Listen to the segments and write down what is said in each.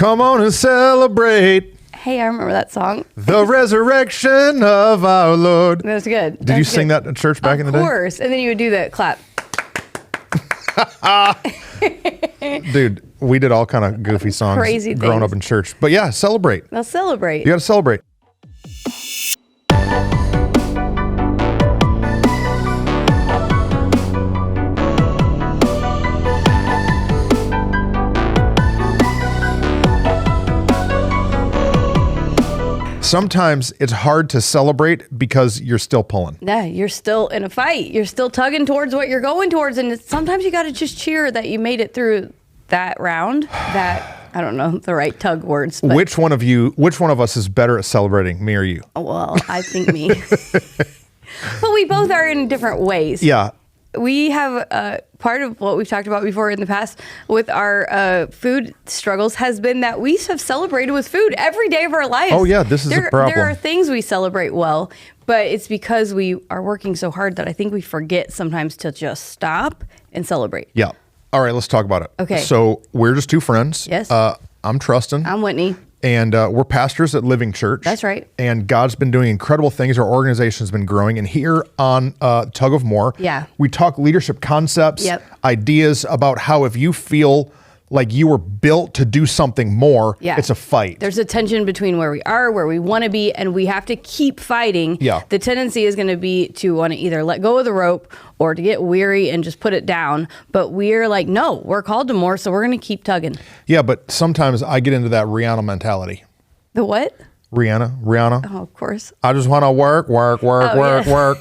Come on and celebrate Hey, I remember that song. the resurrection of our Lord. That's good. Did you sing that in church back in the day? Of course. And then you would do the clap. Dude, we did all kind of goofy songs Crazy growing things. up in church. But yeah, celebrate. Now celebrate. You got to celebrate. Sometimes it's hard to celebrate because you're still pulling. Yeah, you're still in a fight. You're still tugging towards what you're going towards. And sometimes you got to just cheer that you made it through that round. That, I don't know the right tug words. But, Which one of us is better at celebrating, me or you? well, I think me. But we both are in different ways. Yeah. We have part of what we've talked about before in the past with our food struggles has been that we have celebrated with food every day of our lives. Oh, yeah, this is a problem. There are things we celebrate well, but it's because we are working so hard that I think we forget sometimes to just stop and celebrate. Yeah. All right, let's talk about it. Okay. So we're just two friends. Yes. I'm Truston. I'm Whitney. And we're pastors at Living Church. That's right. And God's been doing incredible things. Our organization's been growing. And here on Tug of More, Yeah. we talk leadership concepts, Yep. ideas about how if you feel like you were built to do something more, Yeah. it's a fight. There's a tension between where we are, where we want to be, and we have to keep fighting. Yeah. The tendency is going to be to want to either let go of the rope or to get weary and just put it down. But we're like, no, we're called to more, so we're going to keep tugging. Yeah, but sometimes I get into that Rihanna mentality. The what? Rihanna. Oh, of course. I just want to work. Oh, yeah.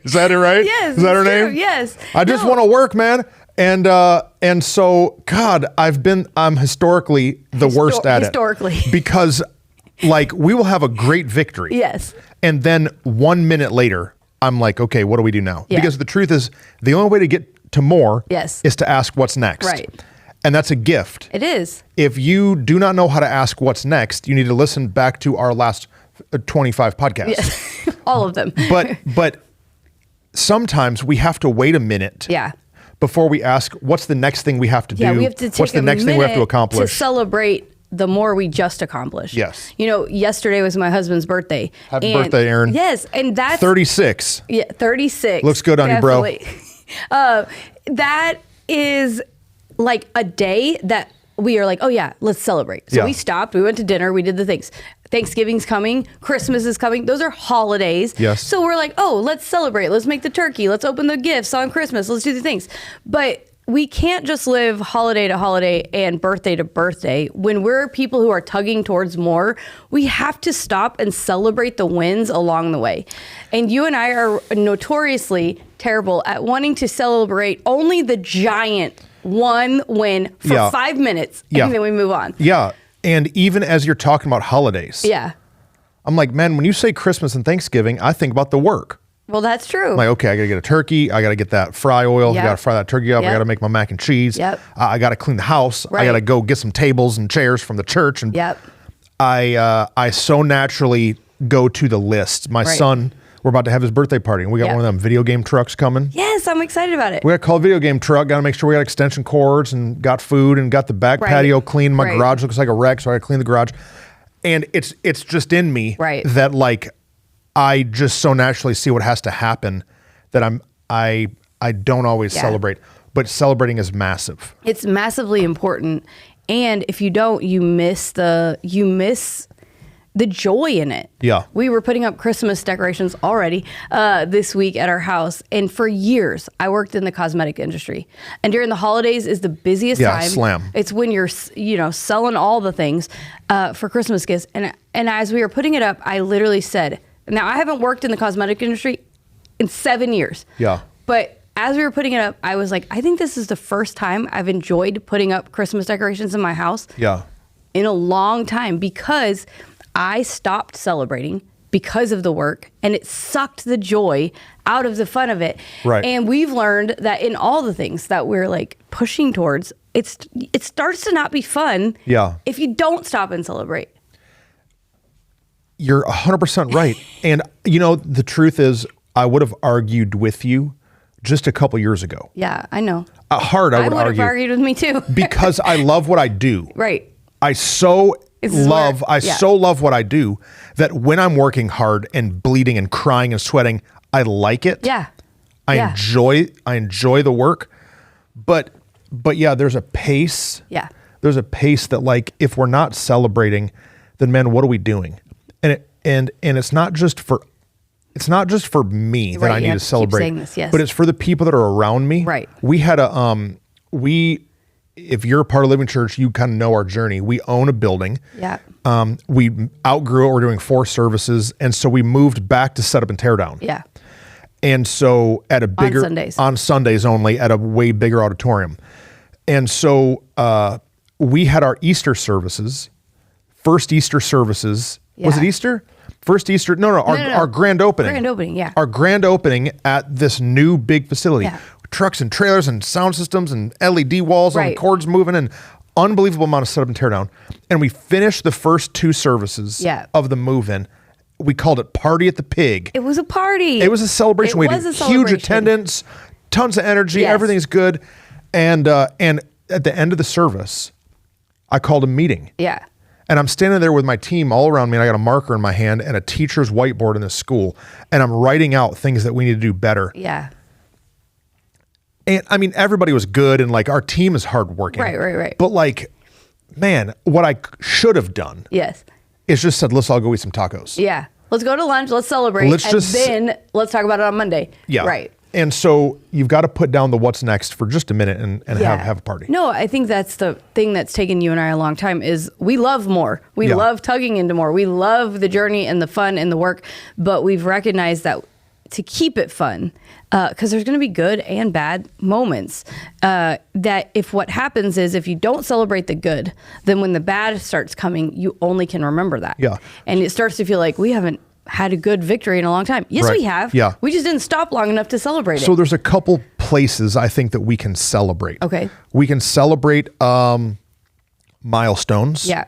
Is that it, right? Yes. Is that her it's true. name? Yes. I just want to work, man. And so, God, I'm historically the worst at historically. it. Because, like, we will have a great victory. Yes. And then 1 minute later, I'm like, okay, what do we do now? Yeah. Because the truth is, the only way to get to more Yes. is to ask what's next. Right. And that's a gift. It is. If you do not know how to ask what's next, you need to listen back to our last 25 podcasts. Yes. All of them. But sometimes we have to wait a minute. Yeah. Before we ask, what's the next thing we have to do? Yeah, we have to take what's the next thing we have to accomplish? to celebrate the more we just accomplished. Yes. You know, yesterday was my husband's birthday. Happy birthday, Aaron. Yes, and that's 36. Yeah, 36. Looks good on you, bro. That is like a day that we are like, oh yeah, let's celebrate. So Yeah. we stopped, we went to dinner, we did the things. Thanksgiving's coming, Christmas is coming. Those are holidays. Yes. So we're like, oh, let's celebrate. Let's make the turkey. Let's open the gifts on Christmas. Let's do the things. But we can't just live holiday to holiday and birthday to birthday. When we're people who are tugging towards more, we have to stop and celebrate the wins along the way. And you and I are notoriously terrible at wanting to celebrate only the giant one win for 5 minutes, and then we move on. Yeah. And even as you're talking about holidays, Yeah. I'm like, man, when you say Christmas and Thanksgiving, I think about the work. Well, that's true. I'm like, okay, I got to get a turkey. I got to get that fry oil. Yep. I got to fry that turkey up. I Yep. got to make my mac and cheese. Yep. I got to clean the house. I Right. got to go get some tables and chairs from the church. And Yep. I so naturally go to the list. My Right. son, we're about to have his birthday party, and we got Yep. one of them video game trucks coming. Yes, I'm excited about it. We got to call a video game truck. Got to make sure we got extension cords and got food and got the back Right. patio clean. My Right. garage looks like a wreck, so I got to clean the garage. And it's just in me Right. that like I just so naturally see what has to happen that I don't always Yeah. celebrate. But celebrating is massive. It's massively important, and if you don't, you miss the joy in it. Yeah. We were putting up Christmas decorations already this week at our house, and for years I worked in the cosmetic industry, and during the holidays is the busiest Yeah, time. slam. It's when you're selling all the things for Christmas gifts, and as we were putting it up, I literally said, now I haven't worked in the cosmetic industry in 7 years. Yeah. But as we were putting it up, I was like, I think this is the first time I've enjoyed putting up Christmas decorations in my house Yeah. in a long time, because I stopped celebrating because of the work, and it sucked the joy out of the fun of it. Right. And we've learned that in all the things that we're like pushing towards, it starts to not be fun. Yeah. If you don't stop and celebrate. You're 100% right. And, the truth is, I would have argued with you just a couple years ago. Yeah, I know. Hard, I would have argue. argued with me too. Because I love what I do. Right. I so love what I do that when I'm working hard and bleeding and crying and sweating, I like it. Yeah. I enjoy the work. But yeah, there's a pace. Yeah. There's a pace that, like, if we're not celebrating, then man, what are we doing? And it's not just for me that I need to celebrate. Keep saying this, yes. But it's for the people that are around me. Right. We had if you're a part of Living Church, you kind of know our journey. We own a building. Yeah. We outgrew it. We're doing 4 services. And so we moved back to set up and tear down. Yeah. And so at a bigger, on Sundays only, at a way bigger auditorium. And so we had our Easter services, first Easter services. Yeah. Was it Easter? First Easter? No. Our grand opening. Grand opening, yeah. Our grand opening at this new big facility. Yeah. Trucks and trailers and sound systems and LED walls and cords moving and unbelievable amount of setup and tear down. And we finished the first 2 services of the move-in. We called it Party at the Pig. It was a party. It was a celebration. We had huge attendance, tons of energy, everything's good. And at the end of the service, I called a meeting. Yeah. And I'm standing there with my team all around me, and I got a marker in my hand and a teacher's whiteboard in this school, and I'm writing out things that we need to do better. Yeah. And I mean, everybody was good, and like our team is hardworking. Right. But like, man, what I should have done is just said, let's all go eat some tacos. Yeah. Let's go to lunch, let's celebrate, then let's talk about it on Monday. Yeah. Right. And so you've got to put down the what's next for just a minute and have a party. No, I think that's the thing that's taken you and I a long time is we love more. We love tugging into more. We love the journey and the fun and the work, but we've recognized that to keep it fun, because there's going to be good and bad moments, that if what happens is if you don't celebrate the good, then when the bad starts coming, you only can remember that. Yeah. And it starts to feel like we haven't had a good victory in a long time. Yes, we have. Yeah. We just didn't stop long enough to celebrate it. So there's a couple places I think that we can celebrate. Okay. We can celebrate milestones. Yeah.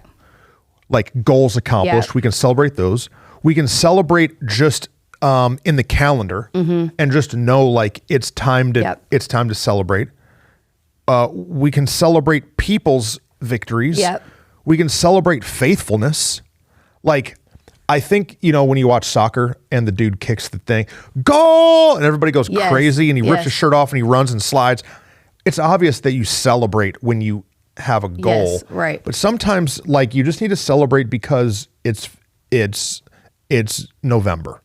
Like goals accomplished. Yeah. We can celebrate those. We can celebrate just in the calendar and just know like it's time to celebrate. We can celebrate people's victories. Yep. We can celebrate faithfulness. Like, I think, when you watch soccer and the dude kicks the thing, goal, and everybody goes crazy and he rips his shirt off and he runs and slides. It's obvious that you celebrate when you have a goal. Yes, right. But sometimes like you just need to celebrate because it's November.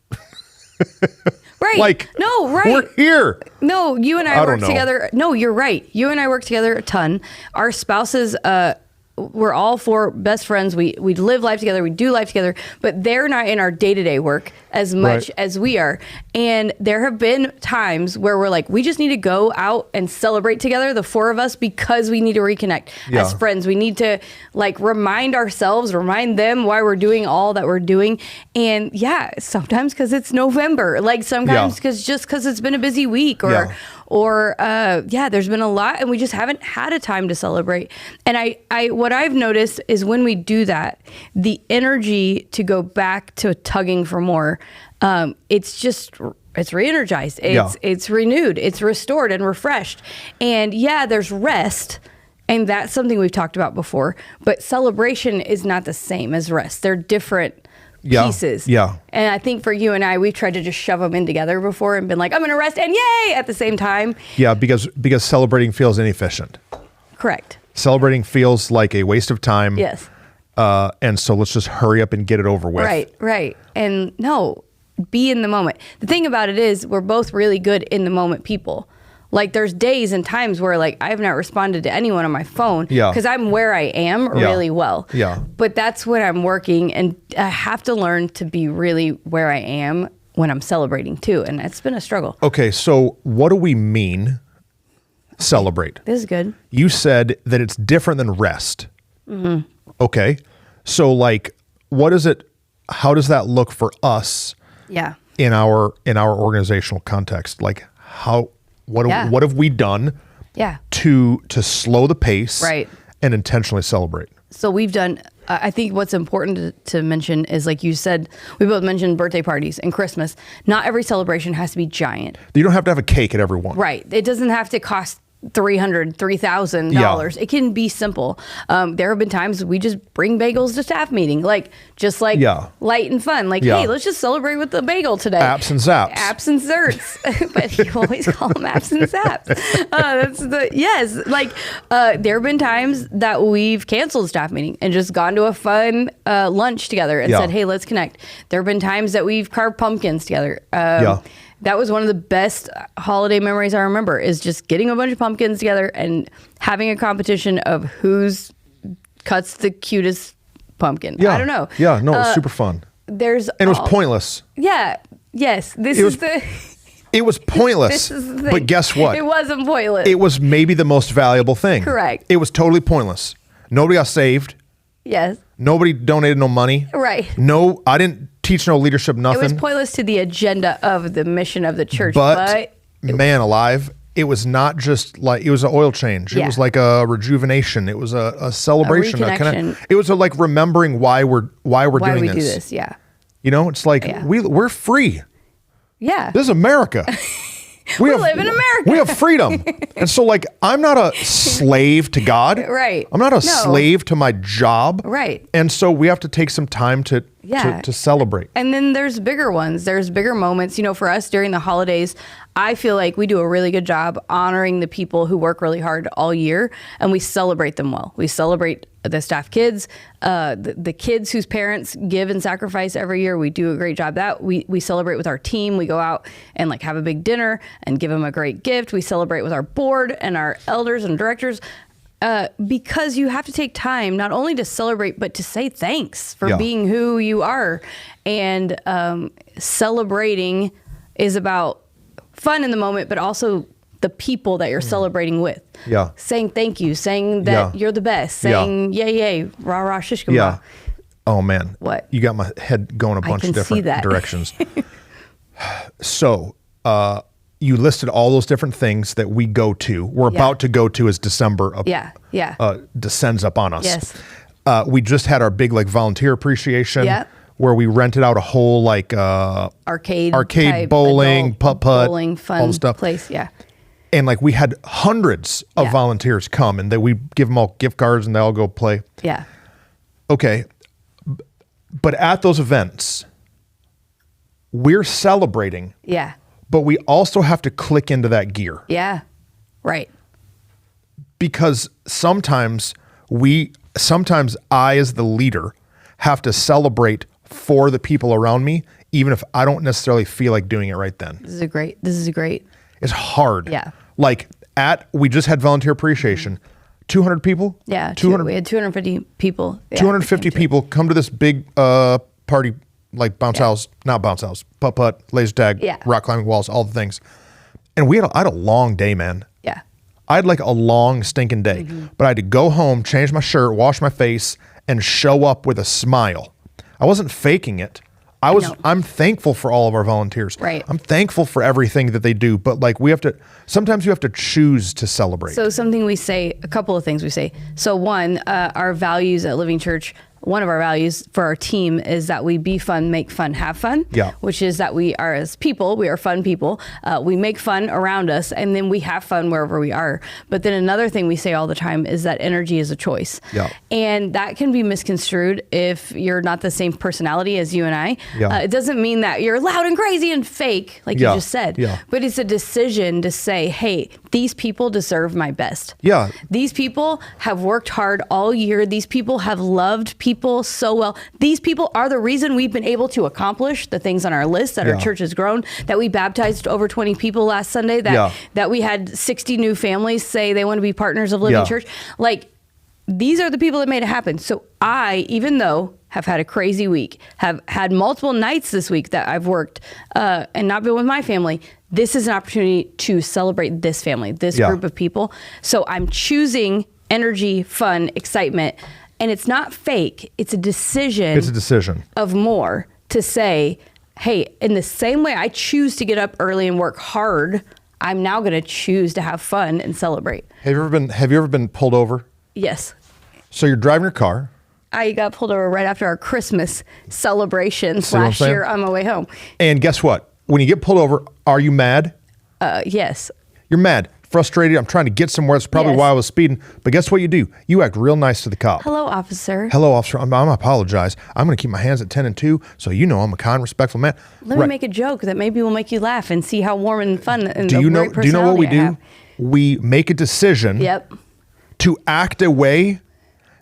Right. Like, no, right. We're here. No, you and I work together. No, you're right. You and I work together a ton. Our spouses, we're all 4 best friends. We live life together. We do life together, but they're not in our day-to-day work as much as we are. And there have been times where we're like, we just need to go out and celebrate together, the 4 of us, because we need to reconnect as friends. We need to like remind them why we're doing all that we're doing. And sometimes because it's November, like sometimes because it's been a busy week or there's been a lot and we just haven't had a time to celebrate. And I what I've noticed is when we do that, the energy to go back to tugging for more, it's re-energized. It's renewed. It's restored and refreshed. And there's rest. And that's something we've talked about before. But celebration is not the same as rest. They're different pieces. Yeah. And I think for you and I, we've tried to just shove them in together before and been like, I'm going to rest and yay at the same time. Yeah, because celebrating feels inefficient. Correct. Celebrating feels like a waste of time. Yes. And so let's just hurry up and get it over with. Right. And no, be in the moment. The thing about it is we're both really good in the moment people. Like there's days and times where like I have not responded to anyone on my phone because I'm where I am really well. Yeah. But that's when I'm working and I have to learn to be really where I am when I'm celebrating too. And it's been a struggle. Okay. So what do we mean celebrate? This is good. You said that it's different than rest. Mm-hmm. Okay. So like, what is it? How does that look for us? Yeah. In our organizational context, like what have we done? Yeah. To slow the pace. Right. And intentionally celebrate. So we've done I think what's important to mention is, like you said, we both mentioned birthday parties and Christmas. Not every celebration has to be giant. You don't have to have a cake at every one. Right. It doesn't have to cost $3,000. It can be simple. There have been times we just bring bagels to staff meeting, light and fun. Hey, let's just celebrate with the bagel today. Apps and zaps. Apps and zerts. But you always call them apps and zaps. There have been times that we've canceled staff meeting and just gone to a fun lunch together and said, hey, let's connect. There have been times that we've carved pumpkins together. That was one of the best holiday memories I remember, is just getting a bunch of pumpkins together and having a competition of who's cuts the cutest pumpkin. I don't know. Yeah, no, it was super fun. And it was pointless. Yeah. Yes. It was pointless. This is the thing. But guess what? It wasn't pointless. It was maybe the most valuable thing. Correct. It was totally pointless. Nobody got saved. Yes. Nobody donated no money. Right. No, I didn't teach no leadership, nothing. It was pointless to the agenda of the mission of the church. But man alive, it was not just it was an oil change. It was like a rejuvenation. It was a celebration. It was like remembering why we're doing we this. Do this. Yeah. It's like we're free. Yeah. This is America. We live in America. We have freedom. And so I'm not a slave to God. Right. I'm not a slave to my job. Right. And so we have to take some time to celebrate. And then there's bigger ones. There's bigger moments. For us during the holidays, I feel like we do a really good job honoring the people who work really hard all year, and we celebrate them well. We celebrate the staff kids, the kids whose parents give and sacrifice every year. We do a great job that we celebrate with our team. We go out and have a big dinner and give them a great gift. We celebrate with our board and our elders and directors. Because you have to take time not only to celebrate, but to say thanks for being who you are. And celebrating is about fun in the moment, but also the people that you're celebrating with. Yeah. Saying thank you, saying that you're the best, saying yay, yay, rah, rah, shish, yeah. Oh, man. What? You got my head going a bunch of different directions. So, you listed all those different things that we go to. We're about to go to as December descends up on us. Yes. We just had our big volunteer appreciation where we rented out a whole arcade bowling, putt-putt, bowling, fun all the stuff. Place. Yeah. And we had hundreds of volunteers come, and we give them all gift cards and they all go play. Yeah. Okay. But at those events, we're celebrating. Yeah. But we also have to click into that gear. Yeah. Right. Because sometimes I, as the leader, have to celebrate for the people around me, even if I don't necessarily feel like doing it right then. This is great. It's hard. Yeah. We just had volunteer appreciation. 200 people? Yeah. 200. We had 250 people. 250 people come to this big party, bounce house, not bounce house, putt-putt, laser tag, rock climbing walls, all the things. And I had a long day, man. Yeah. I had a long stinking day, but I had to go home, change my shirt, wash my face, and show up with a smile. I wasn't faking it. I'm thankful for all of our volunteers. Right. I'm thankful for everything that they do, but sometimes you have to choose to celebrate. So a couple of things we say. So one, our values at Living Church, one of our values for our team is that we be fun, make fun, have fun. Yeah. Which is that we are, as people, we are fun people. We make fun around us, and then we have fun wherever we are. But then another thing we say all the time is that energy is a choice. Yeah. And that can be misconstrued if you're not the same personality as you and I. Yeah. It doesn't mean that you're loud and crazy and fake, like you just said. Yeah. But it's a decision to say, hey, these people deserve my best. Yeah. These people have worked hard all year. These people have loved people so well. These people are the reason we've been able to accomplish the things on our list, that our church has grown, that we baptized over 20 people last Sunday, that we had 60 new families say they want to be partners of Living Church. These are the people that made it happen. So I, even though have had a crazy week, have had multiple nights this week that I've worked and not been with my family, this is an opportunity to celebrate this family, this group of people. So I'm choosing energy, fun, excitement. And it's not fake. It's a decision. It's a decision of more to say, hey, in the same way I choose to get up early and work hard, I'm now going to choose to have fun and celebrate. Have you ever been pulled over? Yes. So you're driving your car. I got pulled over right after our Christmas celebrations last year on my way home. And guess what? When you get pulled over, are you mad? Yes. You're mad, frustrated. I'm trying to get somewhere. That's probably why I was speeding. But guess what you do? You act real nice to the cop. Hello, officer. Hello, officer. I'm apologize. I'm going to keep my hands at 10 and 2, so you know I'm a kind, respectful man. Let me make a joke that maybe will make you laugh and see how warm and fun and do you know what we do? We make a decision to act a way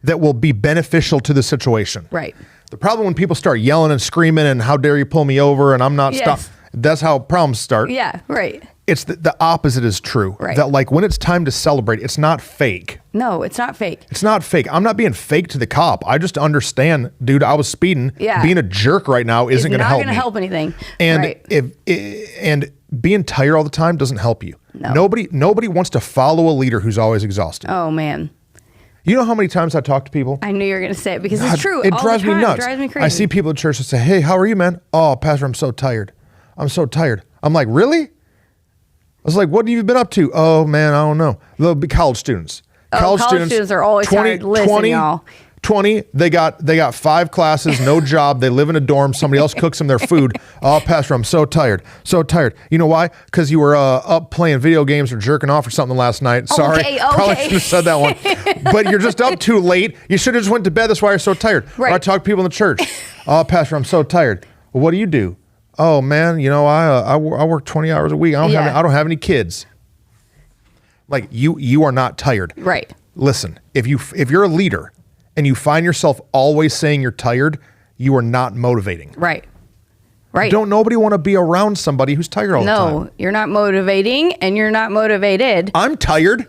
that will be beneficial to the situation. Right. The problem when people start yelling and screaming and how dare you pull me over and I'm not stopped. That's how problems start. Yeah, right. It's the opposite is true. Right. That like when it's time to celebrate, it's not fake. No, it's not fake. It's not fake. I'm not being fake to the cop. I just understand, dude, I was speeding. Yeah. Being a jerk right now isn't going to help me. It's not going to help anything. And and being tired all the time doesn't help you. No. Nobody wants to follow a leader who's always exhausted. Oh, man. You know how many times I talk to people? I knew you were going to say it because it's true. It drives me nuts. It drives me crazy. I see people at church that say, hey, how are you, man? Oh, Pastor, I'm so tired. I'm so tired. I'm like, really? I was like, what have you been up to? Oh, man, I don't know. They'll be college students. College students are always tired. Listen, y'all. 20, they got 5 classes, no job. They live in a dorm. Somebody else cooks them their food. Oh, Pastor, I'm so tired. So tired. You know why? Because you were up playing video games or jerking off or something last night. Sorry. Okay. Probably should have said that one. But you're just up too late. You should have just went to bed. That's why you're so tired. Right. Or I talk to people in the church. Oh, Pastor, I'm so tired. Well, what do you do? Oh, man, you know, I work 20 hours a week. I don't have any kids. Like you are not tired. Right. Listen, if you're a leader and you find yourself always saying you're tired, you are not motivating. Right. Right. Don't nobody want to be around somebody who's tired all the time. No, you're not motivating and you're not motivated. I'm tired.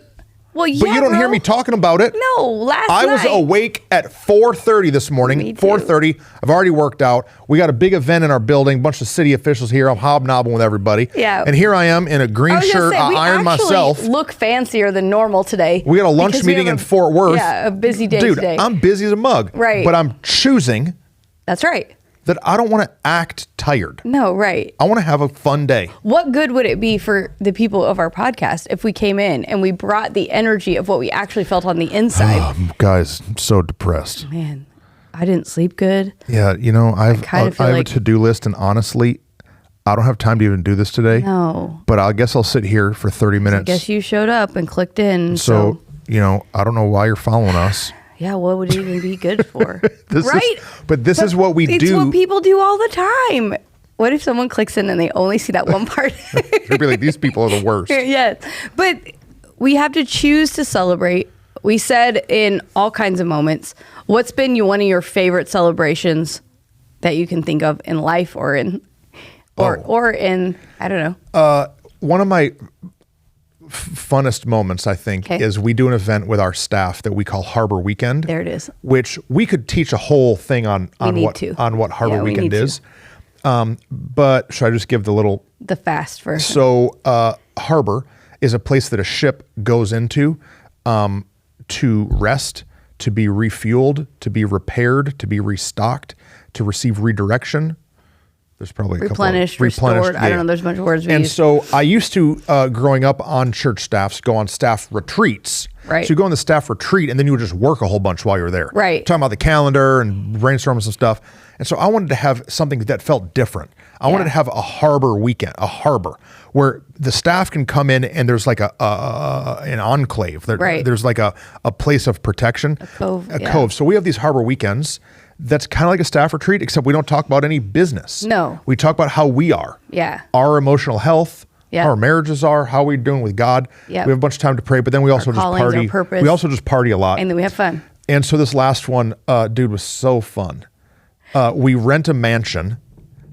Well, yeah, but you don't hear me talking about it. No, last night. I was awake at 4:30 this morning. Me too. 4:30. I've already worked out. We got a big event in our building. Bunch of city officials here. I'm hobnobbing with everybody. Yeah. And here I am in a green shirt. I ironed myself. We look fancier than normal today. We got a lunch meeting in Fort Worth. Yeah, a busy day today. Dude, I'm busy as a mug. Right. But I'm choosing. That's right. That I don't want to act tired. No, right. I want to have a fun day. What good would it be for the people of our podcast if we came in and we brought the energy of what we actually felt on the inside? Guys, I'm so depressed. Man, I didn't sleep good. Yeah, you know, I have a to-do list, and honestly, I don't have time to even do this today. No. But I guess I'll sit here for 30 minutes. I guess you showed up and clicked in. So, you know, I don't know why you're following us. Yeah, what would it even be good for? Right? This is what we do. It's what people do all the time. What if someone clicks in and they only see that one part? They'd be like, these people are the worst. Yes. But we have to choose to celebrate. We said in all kinds of moments, what's been one of your favorite celebrations that you can think of in life or in, or in, I don't know. One of my funnest moments, I think, is we do an event with our staff that we call Harbor Weekend. There it is. Which we could teach a whole thing on what Harbor Weekend is. But should I just give the fast version? So Harbor is a place that a ship goes into to rest, to be refueled, to be repaired, to be restocked, to receive redirection. There's probably a replenished, couple restored. Yeah. I don't know. There's a bunch of words. And so I used to, growing up on church staffs, go on staff retreats. Right. So you go on the staff retreat and then you would just work a whole bunch while you're there. Right. Talking about the calendar and brainstorming some stuff. And so I wanted to have something that felt different. I wanted to have a harbor weekend, a harbor where the staff can come in and there's like an enclave. There's like a place of protection. A cove. A cove. So we have these harbor weekends. That's kind of like a staff retreat, except we don't talk about any business. No. We talk about how we are. Yeah. Our emotional health, yeah. how our marriages are, how we're doing with God. Yeah. We have a bunch of time to pray, but then we also just party. Our purpose. We also just party a lot. And then we have fun. And so this last one, dude, was so fun. We rent a mansion.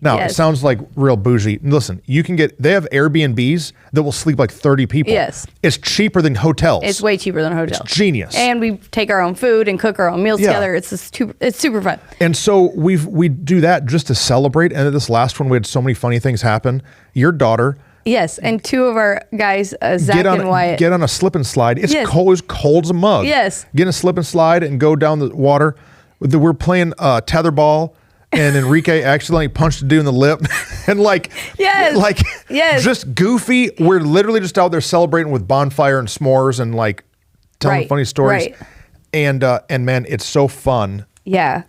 Now, It sounds like real bougie. Listen, they have Airbnbs that will sleep like 30 people. Yes. It's cheaper than hotels. It's way cheaper than hotels. It's genius. And we take our own food and cook our own meals together. It's super fun. And so we do that just to celebrate. And at this last one, we had so many funny things happen. Your daughter. Yes, and two of our guys, Zach and Wyatt. Get on a slip and slide. It's cold as a mug. Yes. Get in a slip and slide and go down the water. We're playing tetherball. And Enrique accidentally punched a dude in the lip, and just goofy. We're literally just out there celebrating with bonfire and s'mores and like telling funny stories. Right. And man, it's so fun Yeah.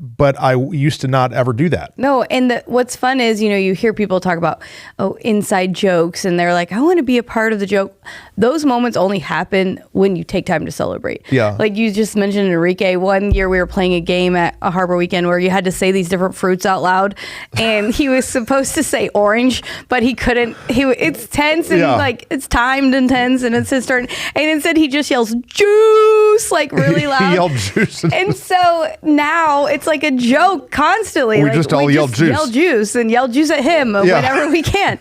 But I used to not ever do that. No, and what's fun is, you hear people talk about, inside jokes, and they're like, I want to be a part of the joke. Those moments only happen when you take time to celebrate. Yeah. Like you just mentioned, Enrique, one year we were playing a game at a Harbor Weekend where you had to say these different fruits out loud, and he was supposed to say orange, but he couldn't. It's tense, and it's timed and tense, and it's his turn. And instead he just yells, juice, like really loud. He yelled juice. And so now it's like a joke constantly. We just all yell juice. Yell juice and yell juice at him whenever we can.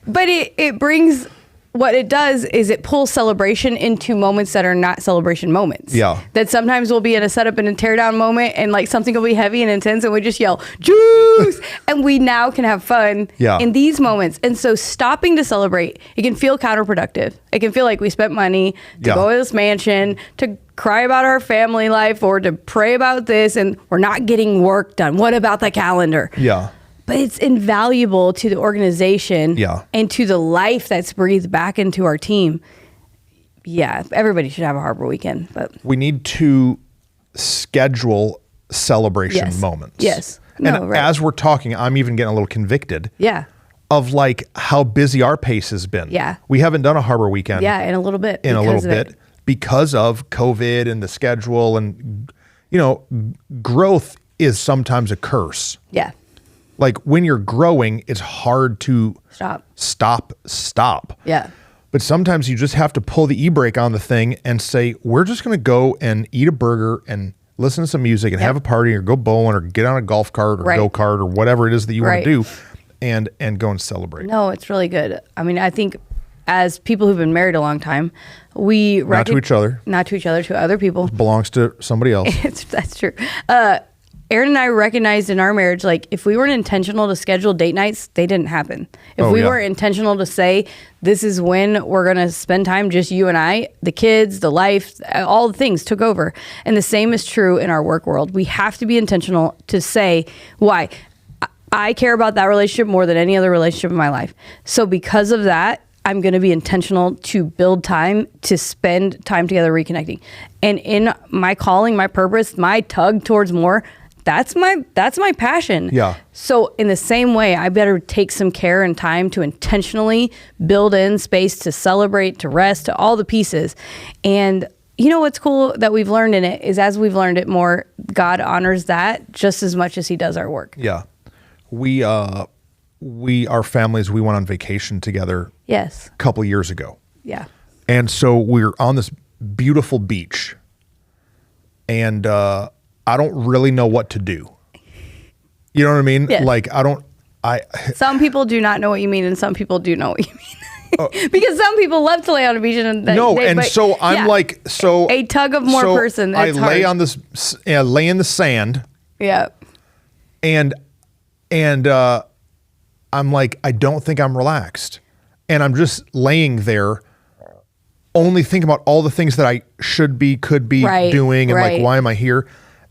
But it brings, what it does is it pulls celebration into moments that are not celebration moments. Yeah. That sometimes we'll be in a setup and a teardown moment, and like something will be heavy and intense, and we just yell juice, and we now can have fun in these moments. And so stopping to celebrate, it can feel counterproductive. It can feel like we spent money to go to this mansion, to cry about our family life, or to pray about this, and we're not getting work done. What about the calendar? Yeah. But it's invaluable to the organization and to the life that's breathed back into our team. Yeah, everybody should have a Harbor Weekend. But we need to schedule celebration moments. Yes. And as we're talking, I'm even getting a little convicted. Yeah. Of like how busy our pace has been. Yeah. We haven't done a Harbor Weekend. Yeah, in a little bit. Because of COVID and the schedule, and growth is sometimes a curse. Yeah. Like when you're growing, it's hard to stop. Yeah. But sometimes you just have to pull the e-brake on the thing and say, we're just going to go and eat a burger and listen to some music and have a party, or go bowling, or get on a golf cart or go-kart, or whatever it is that you want to do, and go and celebrate. No, it's really good. I mean, I think as people who've been married a long time, we not to each other, to other people. It belongs to somebody else. That's true. Aaron and I recognized in our marriage, like if we weren't intentional to schedule date nights, they didn't happen. If we weren't intentional to say, this is when we're going to spend time, just you and I, the kids, the life, all the things took over. And the same is true in our work world. We have to be intentional to say, why? I care about that relationship more than any other relationship in my life. So because of that, I'm going to be intentional to build time, to spend time together reconnecting. And in my calling, my purpose, my tug towards more, that's my passion. Yeah. So in the same way, I better take some care and time to intentionally build in space to celebrate, to rest, to all the pieces. And what's cool that we've learned in it is, as we've learned it more, God honors that just as much as he does our work. Yeah. Our families, we went on vacation together. Yes. A couple years ago. Yeah. And so we're on this beautiful beach, and I don't really know what to do. You know what I mean? Yeah. Like some people do not know what you mean, and some people do know what you mean. Because some people love to lay on a beach and I'm like, a tug of more person. I lay on this, lay in the sand. Yeah. And I'm like, I don't think I'm relaxed. And I'm just laying there, only thinking about all the things that I could be doing, and like, why am I here?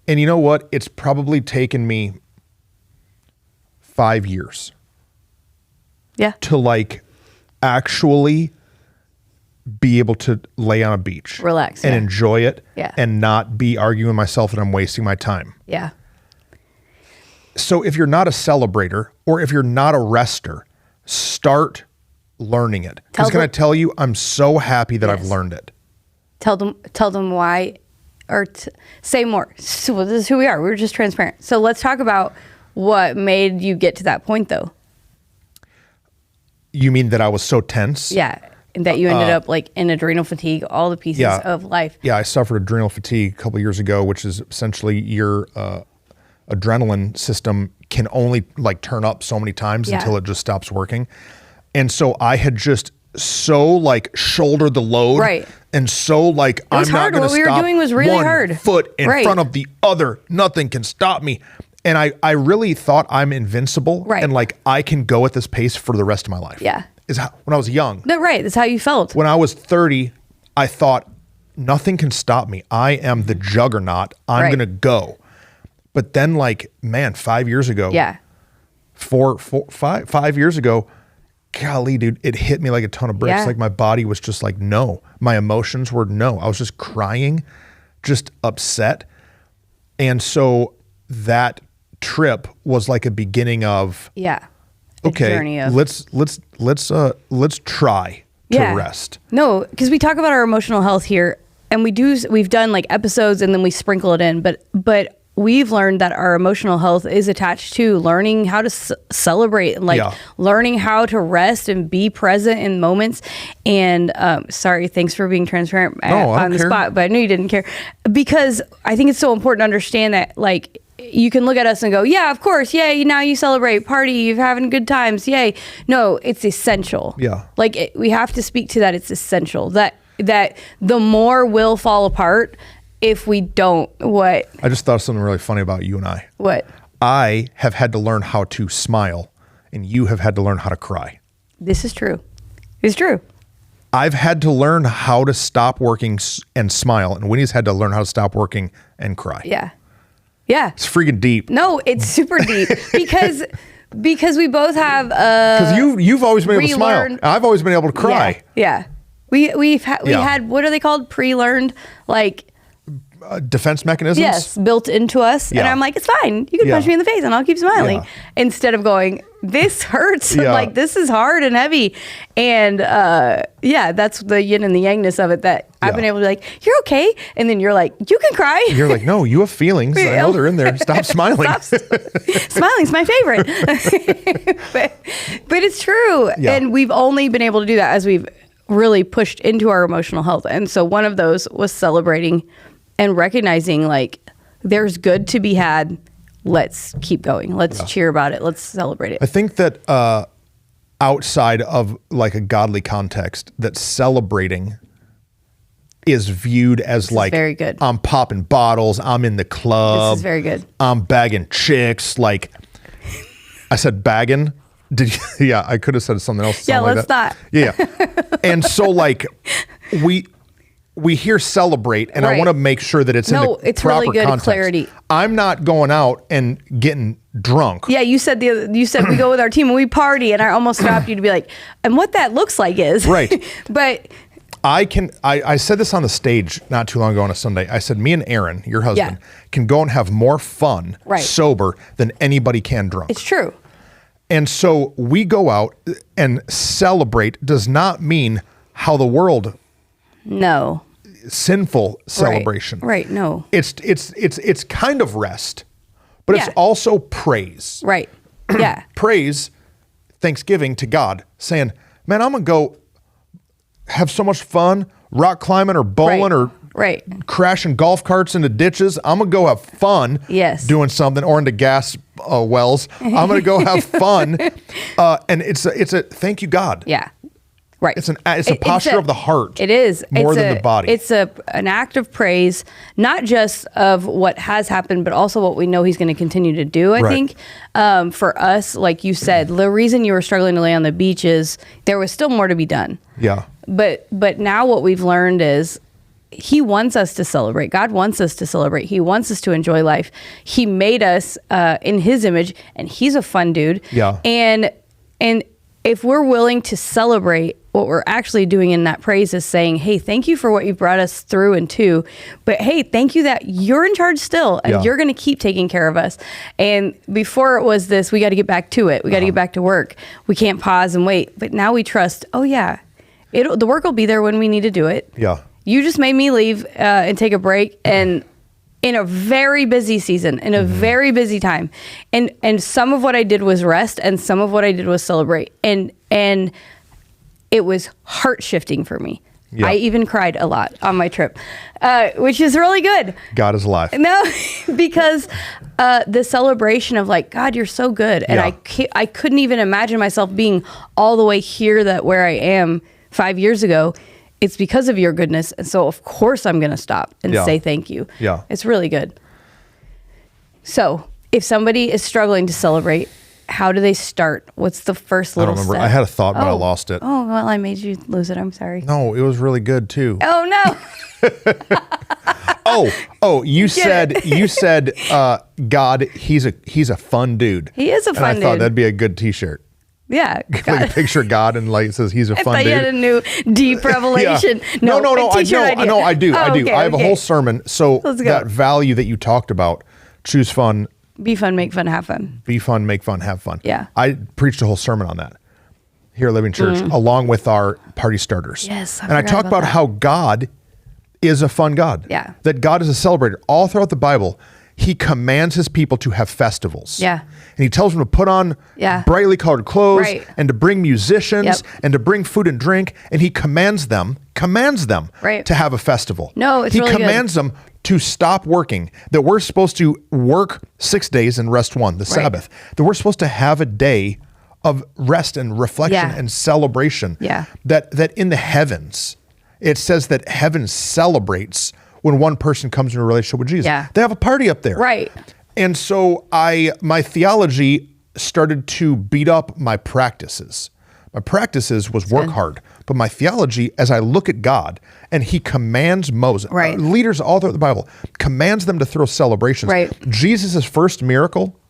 And you know what? It's probably taken me 5 years. Yeah. To like actually be able to lay on a beach, relax, and enjoy it, and not be arguing with myself that I'm wasting my time. Yeah. So if you're not a celebrator, or if you're not a rester, start learning it. Because can I tell you, I'm so happy that I've learned it. Tell them why, or say more. So this is who we are. We're just transparent. So let's talk about what made you get to that point, though. You mean that I was so tense? Yeah. And that you ended up like in adrenal fatigue, all the pieces of life. Yeah, I suffered adrenal fatigue a couple of years ago, which is essentially your adrenaline system can only like turn up so many times until it just stops working. And so I had just so like shouldered the load. Right. And so like, I'm not going to stop. What we were doing was really hard. One foot in front of the other. Nothing can stop me. And I really thought I'm invincible. Right. And like, I can go at this pace for the rest of my life. Yeah. When I was young. No, right. That's how you felt. When I was 30, I thought nothing can stop me. I am the juggernaut. I'm going to go. But then like, man, 5 years ago. Yeah. 5 years ago, golly, dude, it hit me like a ton of bricks. Yeah. Like my body was just like, no. My emotions were no. I was just crying, just upset. And so that trip was like a beginning of, journey of, let's try to rest. No, because we talk about our emotional health here, and we've done like episodes and then we sprinkle it in, but we've learned that our emotional health is attached to learning how to celebrate and learning how to rest and be present in moments. And sorry, thanks for being transparent on the spot, but I knew you didn't care, because I think it's so important to understand that, like, you can look at us and go, yeah, of course, yay, now you celebrate, party, you're having good times, yay. No, it's essential. Yeah. Like, we have to speak to that. It's essential that the more will fall apart if we don't. What? I just thought of something really funny about you and I. What? I have had to learn how to smile, and you have had to learn how to cry. This is true. It's true. I've had to learn how to stop working and smile, and Winnie's had to learn how to stop working and cry. Yeah. Yeah. It's freaking deep. No, it's super deep because we both have because you've always been able to smile. I've always been able to cry. Yeah. We had, what are they called? Pre-learned, like, defense mechanisms? Yes, built into us. Yeah. And I'm like, it's fine. You can punch me in the face and I'll keep smiling. Yeah. Instead of going, this hurts. Yeah. Like, this is hard and heavy. And that's the yin and the yangness of it, that I've been able to be like, you're okay. And then you're like, you can cry. You're like, no, you have feelings. I know they're in there. Stop smiling. Smiling's my favorite. but it's true. Yeah. And we've only been able to do that as we've really pushed into our emotional health. And so one of those was celebrating and recognizing, like, there's good to be had. Let's keep going. Let's cheer about it. Let's celebrate it. I think that outside of like a godly context, that celebrating is viewed as like, very good. I'm popping bottles. I'm in the club. This is very good. I'm bagging chicks. Like, I said bagging. Yeah, I could have said something else. Yeah, let's not. Yeah. And so, like, we hear celebrate, and I want to make sure that it's in the it's proper really good context. Clarity. I'm not going out and getting drunk. Yeah, you said we go with our team and we party, and I almost stopped you to be like, and what that looks like is right. But I said this on the stage not too long ago on a Sunday. I said, me and Aaron, your husband, can go and have more fun sober than anybody can drunk. It's true. And so we go out and celebrate does not mean how the world. No. Sinful celebration. Right. No. It's kind of rest, but it's also praise. Right. Yeah. Praise, thanksgiving to God, saying, man, I'm going to go have so much fun rock climbing or bowling or crashing golf carts into ditches. I'm going to go have fun doing something, or into gas wells. I'm going to go have fun. And it's a thank you, God. Yeah. Right. It's a posture of the heart. It is. More than the body. It's an act of praise, not just of what has happened, but also what we know he's going to continue to do, I think. For us, like you said, the reason you were struggling to lay on the beach is there was still more to be done. Yeah. But now what we've learned is he wants us to celebrate. God wants us to celebrate. He wants us to enjoy life. He made us in his image, and he's a fun dude. Yeah. And if we're willing to celebrate, what we're actually doing in that praise is saying, hey, thank you for what you've brought us through and to, but hey, thank you that you're in charge still, and you're going to keep taking care of us. And before it was this, we got to get back to it. We got to get back to work. We can't pause and wait. But now we trust, the work will be there when we need to do it. Yeah. You just made me leave and take a break, and in a very busy season, in a very busy time. And some of what I did was rest, and some of what I did was celebrate. And it was heart shifting for me. Yeah. I even cried a lot on my trip, which is really good. God is alive. No, because the celebration of like, God, you're so good. And I couldn't even imagine myself being all the way here where I am 5 years ago. It's because of your goodness. And so of course I'm going to stop and say thank you. Yeah. It's really good. So if somebody is struggling to celebrate, how do they start? What's the first little step? I don't remember. Step? I had a thought, but I lost it. Oh, well, I made you lose it. I'm sorry. No, it was really good too. Oh, no. You said God, he's a fun dude. He is a fun dude. I thought that'd be a good t-shirt. Yeah. Like a picture of God and like it says he's a fun dude. You had a new deep revelation. No. I do. Okay, I have a whole sermon. So that value that you talked about, choose fun. Be fun, make fun, have fun. Be fun, make fun, have fun. Yeah. I preached a whole sermon on that here at Living Church, along with our party starters. Yes. And I talk about how God is a fun God. Yeah. That God is a celebrator. All throughout the Bible, he commands his people to have festivals. Yeah. And he tells them to put on brightly colored clothes and to bring musicians and to bring food and drink. And he commands them to have a festival. No, it's really good. He commands them to stop working, that we're supposed to work 6 days and rest one, the Sabbath, that we're supposed to have a day of rest and reflection and celebration. Yeah. That in the heavens, it says that heaven celebrates when one person comes into a relationship with Jesus. Yeah. They have a party up there. Right. And so my theology started to beat up my practices. My practices was work hard, but my theology, as I look at God and he commands Moses, leaders all throughout the Bible, commands them to throw celebrations. Right. Jesus' first miracle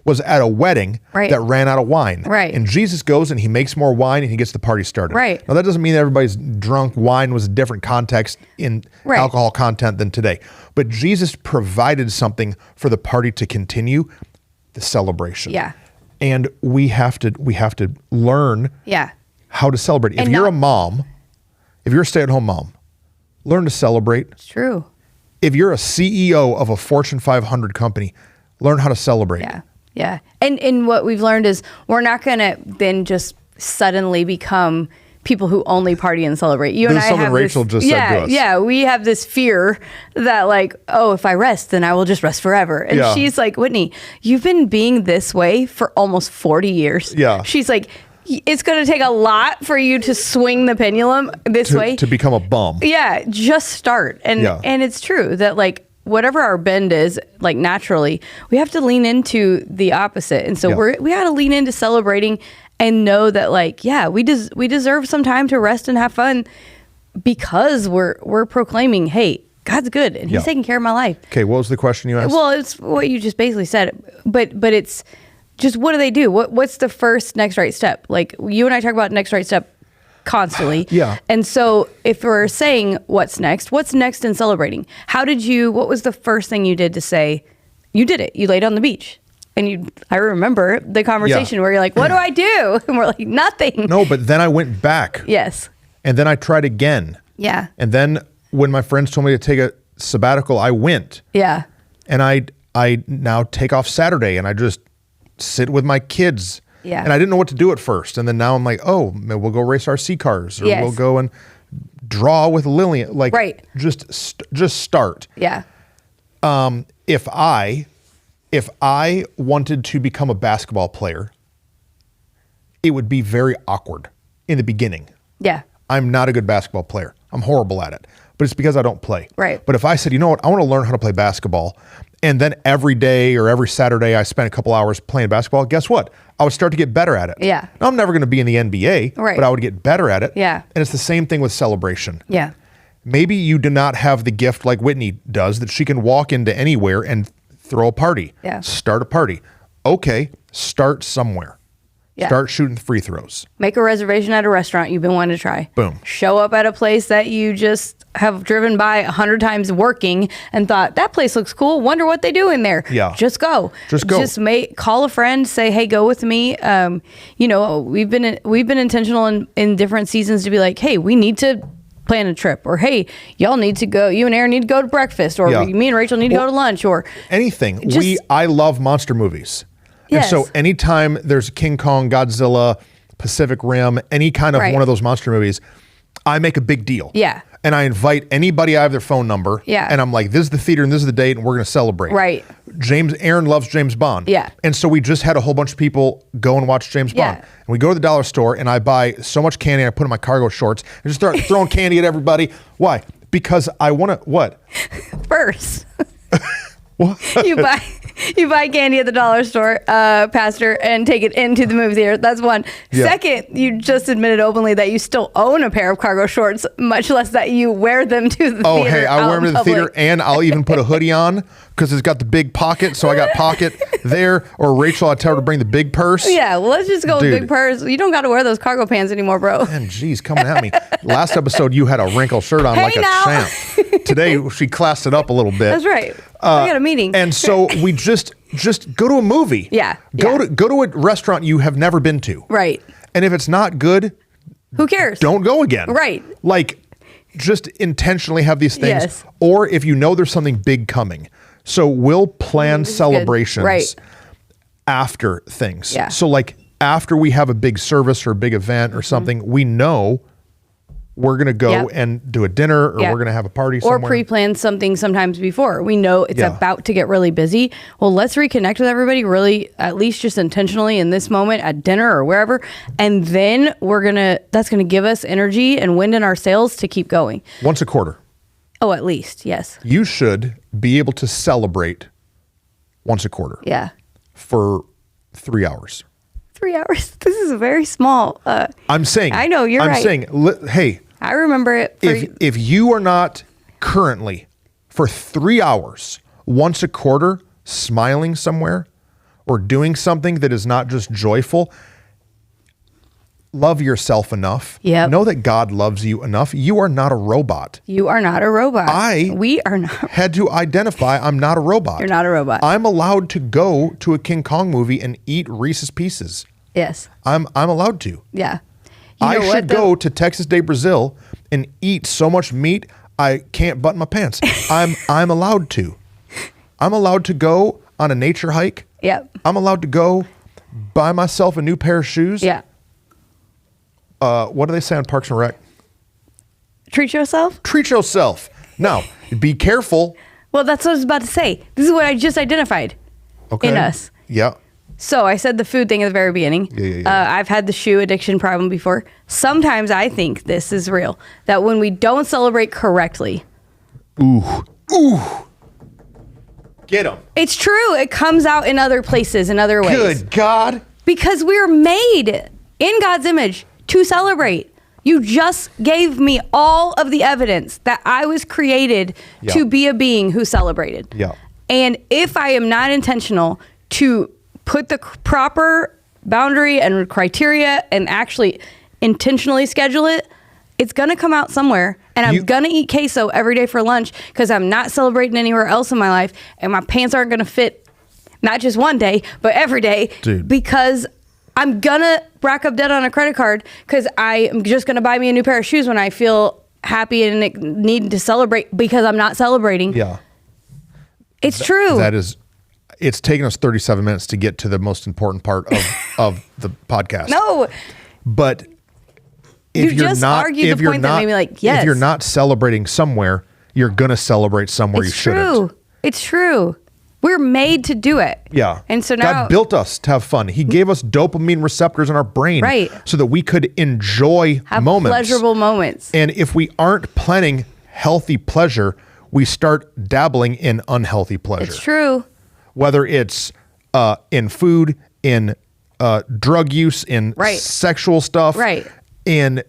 was at a wedding that ran out of wine. Right. And Jesus goes and he makes more wine and he gets the party started. Right. Now that doesn't mean everybody's drunk. Wine was a different context in alcohol content than today. But Jesus provided something for the party to continue, the celebration. Yeah. And we have to learn how to celebrate. If you're a mom, if you're a stay-at-home mom, learn to celebrate. It's true. If you're a CEO of a Fortune 500 company, learn how to celebrate. Yeah. Yeah. And what we've learned is we're not going to then just suddenly become people who only party and celebrate. You and I have Rachel just said to us. Yeah, we have this fear that like, oh, if I rest, then I will just rest forever. And she's like, Whitney, you've been being this way for almost 40 years. Yeah. She's like, it's going to take a lot for you to swing the pendulum this way. To become a bum. Yeah, just start. And it's true that like, whatever our bend is, like naturally, we have to lean into the opposite. And so we got to lean into celebrating and know that like, we deserve some time to rest and have fun because we're proclaiming, hey, God's good and he's taking care of my life. Okay. What was the question you asked? Well, it's what you just basically said, but it's just, what do they do? What's the first next right step? Like you and I talk about next right step constantly. Yeah. And so if we're saying what's next in celebrating? What was the first thing you did to say, you did it, you laid on the beach? And I remember the conversation where you're like, what do I do? And we're like, nothing. No, but then I went back. Yes. And then I tried again. Yeah. And then when my friends told me to take a sabbatical, I went. Yeah. And I now take off Saturday and I just sit with my kids. Yeah. And I didn't know what to do at first. And then now I'm like, oh, we'll go race RC cars or we'll go and draw with Lillian. Like, just start. Yeah. If I wanted to become a basketball player, it would be very awkward in the beginning. Yeah. I'm not a good basketball player. I'm horrible at it, but it's because I don't play. Right. But if I said, you know what, I want to learn how to play basketball, and then every day or every Saturday I spent a couple hours playing basketball, guess what? I would start to get better at it. Yeah. Now, I'm never going to be in the NBA, but I would get better at it. Yeah. And it's the same thing with celebration. Yeah. Maybe you do not have the gift like Whitney does that she can walk into anywhere and throw a party. Yeah. Start a party. Okay, start somewhere. Yeah. Start shooting free throws. Make a reservation at a restaurant you've been wanting to try. Boom. Show up at a place that you just have driven by 100 times working and thought, that place looks cool. Wonder what they do in there. Yeah. Just go. Just go. Call a friend. Say, hey, go with me. We've been intentional in different seasons to be like, hey, we need to plan a trip, or hey, y'all need to go. You and Aaron need to go to breakfast, or me and Rachel need to go to lunch, or anything. I love monster movies. Yes. And so anytime there's King Kong, Godzilla, Pacific Rim, any kind of one of those monster movies, I make a big deal. Yeah. And I invite anybody, I have their phone number. Yeah. And I'm like, this is the theater and this is the date and we're going to celebrate. Right. Aaron loves James Bond. Yeah. And so we just had a whole bunch of people go and watch James Bond. And we go to the dollar store and I buy so much candy and I put in my cargo shorts and just start throwing candy at everybody. Why? Because I want to, what? First. You buy candy at the dollar store, Pastor, and take it into the movie theater. That's one. Yeah. Second, you just admitted openly that you still own a pair of cargo shorts, much less that you wear them to the theater. Oh, hey, I wear them to the theater, and I'll even put a hoodie on because it's got the big pocket. So I got pocket there. Or Rachel, I tell her to bring the big purse. Yeah, well, let's just go with big purse. You don't got to wear those cargo pants anymore, bro. Man, geez, coming at me. Last episode, you had a wrinkled shirt on like a champ. Today, she classed it up a little bit. That's right. I got a meeting. And so we just go to a movie. Yeah. Go to a restaurant you have never been to. Right. And if it's not good, who cares? Don't go again. Right. Like, just intentionally have these things. Yes. Or if you know there's something big coming. So we'll plan celebrations after things. Yeah. So like after we have a big service or a big event or something, we know we're going to go and do a dinner or we're going to have a party somewhere. Or pre-plan something sometimes before. We know it's about to get really busy. Well, let's reconnect with everybody really, at least just intentionally in this moment at dinner or wherever. And then that's going to give us energy and wind in our sails to keep going. Once a quarter. Oh, at least, yes. You should be able to celebrate once a quarter. Yeah. For 3 hours. 3 hours? This is a very small. I'm saying. I know, you're right. I'm saying, hey. I remember it. If you are not currently for 3 hours, once a quarter, smiling somewhere or doing something that is not just joyful, love yourself enough. Yep. Know that God loves you enough. You are not a robot. You are not a robot. We are not. Had to identify I'm not a robot. You're not a robot. I'm allowed to go to a King Kong movie and eat Reese's Pieces. Yes. I'm allowed to. Yeah. I should go to Texas Day, Brazil and eat so much meat I can't button my pants. I'm allowed to. I'm allowed to go on a nature hike. Yep. I'm allowed to go buy myself a new pair of shoes. Yeah. What do they say on Parks and Rec? Treat yourself? Treat yourself. Now, be careful. Well, that's what I was about to say. This is what I just identified in us. Yeah. So I said the food thing at the very beginning. Yeah. I've had the shoe addiction problem before. Sometimes I think this is real, that when we don't celebrate correctly. Ooh. Get them. It's true. It comes out in other places, in other ways. Good God. Because we're made in God's image to celebrate. You just gave me all of the evidence that I was created to be a being who celebrated. Yeah. And if I am not intentional to put the proper boundary and criteria and actually intentionally schedule it, it's going to come out somewhere. And I'm going to eat queso every day for lunch because I'm not celebrating anywhere else in my life. And my pants aren't going to fit not just one day, but every day. Dude. Because I'm going to rack up debt on a credit card because I am just going to buy me a new pair of shoes when I feel happy and need to celebrate because I'm not celebrating. Yeah. It's true. It's taken us 37 minutes to get to the most important part of the podcast. No. But if you're not, argued the point that made me like, yes. If you're not celebrating somewhere, you're going to celebrate somewhere you shouldn't. It's true. We're made to do it. Yeah. And so now God built us to have fun. He gave us dopamine receptors in our brain so that we could enjoy moments. Pleasurable moments. And if we aren't planning healthy pleasure, we start dabbling in unhealthy pleasure. It's true. Whether it's in food, in drug use, in sexual stuff, in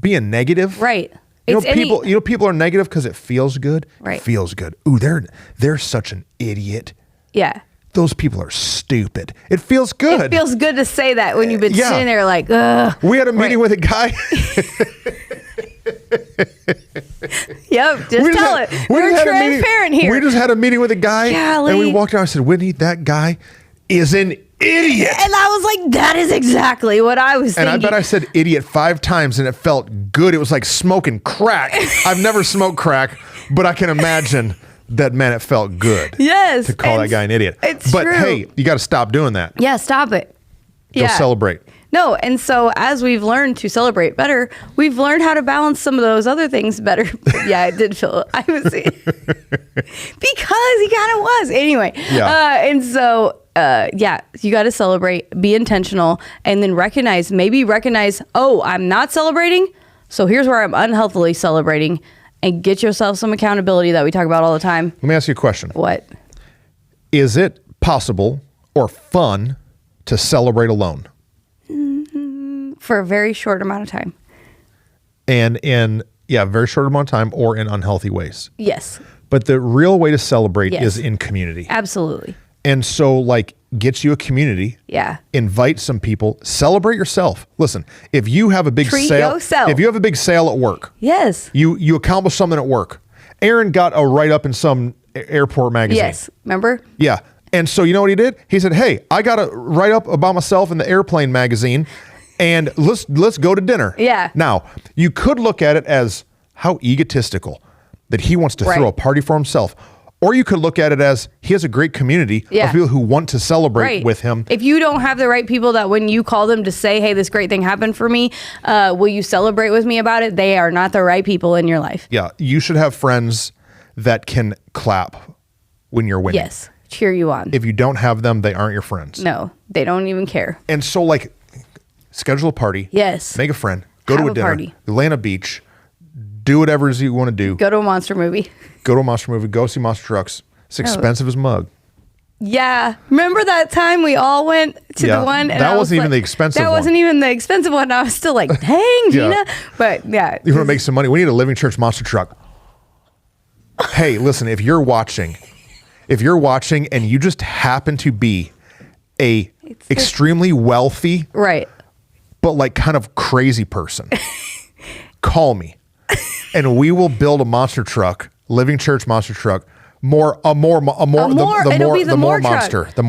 being negative. Right. People are negative because it feels good. Right. It feels good. Ooh, they're such an idiot. Yeah. Those people are stupid. It feels good. It feels good to say that when you've been sitting there like, ugh. We had a meeting with a guy. Yep, just tell it. We're transparent here. We just had a meeting with a guy, and we walked out. I said, Whitney, that guy is an idiot. And I was like, that is exactly what I was thinking. And I bet I said idiot 5 times, and it felt good. It was like smoking crack. I've never smoked crack, but I can imagine that, man, it felt good. Yes. To call that guy an idiot. It's but true. Hey, you got to stop doing that. Yeah, stop it. Go celebrate. No, and so as we've learned to celebrate better, we've learned how to balance some of those other things better. Yeah, I did feel I was because he kind of was anyway. Yeah. And so you got to celebrate, be intentional, and then recognize. Oh, I'm not celebrating, so here's where I'm unhealthily celebrating, and get yourself some accountability that we talk about all the time. Let me ask you a question. What? Is it possible or fun to celebrate alone? For a very short amount of time. And in very short amount of time or in unhealthy ways. Yes. But the real way to celebrate is in community. Absolutely. And so like get you a community. Yeah. Invite some people. Celebrate yourself. Listen, if you have a big Treat sale, yourself. if you have a big sale at work, yes, you accomplish something at work. Aaron got a write-up in some airport magazine. Yes. Remember? Yeah. And so you know what he did? He said, hey, I got a write-up about myself in the airplane magazine, and let's go to dinner. Yeah. Now, you could look at it as how egotistical that he wants to throw a party for himself. Or you could look at it as he has a great community of people who want to celebrate with him. If you don't have the right people that when you call them to say, hey, this great thing happened for me, will you celebrate with me about it? They are not the right people in your life. Yeah. You should have friends that can clap when you're winning. Yes. Cheer you on. If you don't have them, they aren't your friends. No, they don't even care. And so like schedule a party. Yes. Make a friend. Go to a dinner. Party. Lay on a beach. Do whatever you want to do. Go to a monster movie. Go to a monster movie. Go see monster trucks. It's expensive as mug. Yeah. Remember that time we all went to the one? And that wasn't even the expensive one. That wasn't even the expensive one. I was still like, dang, Gina. But yeah. You want to make some money? We need a Living Church monster truck. Hey, listen, if you're watching and you just happen to be extremely wealthy, right, but like kind of crazy person, call me and we will build a monster truck, Living Church monster truck, the more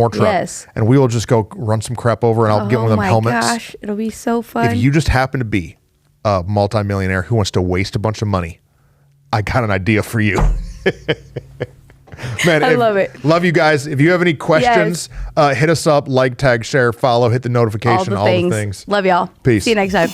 truck. Yes. And we will just go run some crap over and I'll get one of them helmets. Oh my gosh, it'll be so fun. If you just happen to be a multimillionaire who wants to waste a bunch of money, I got an idea for you. Man, I love it. Love you guys. If you have any questions, hit us up, like, tag, share, follow, hit the notification, all the things. Love y'all. Peace. See you next time.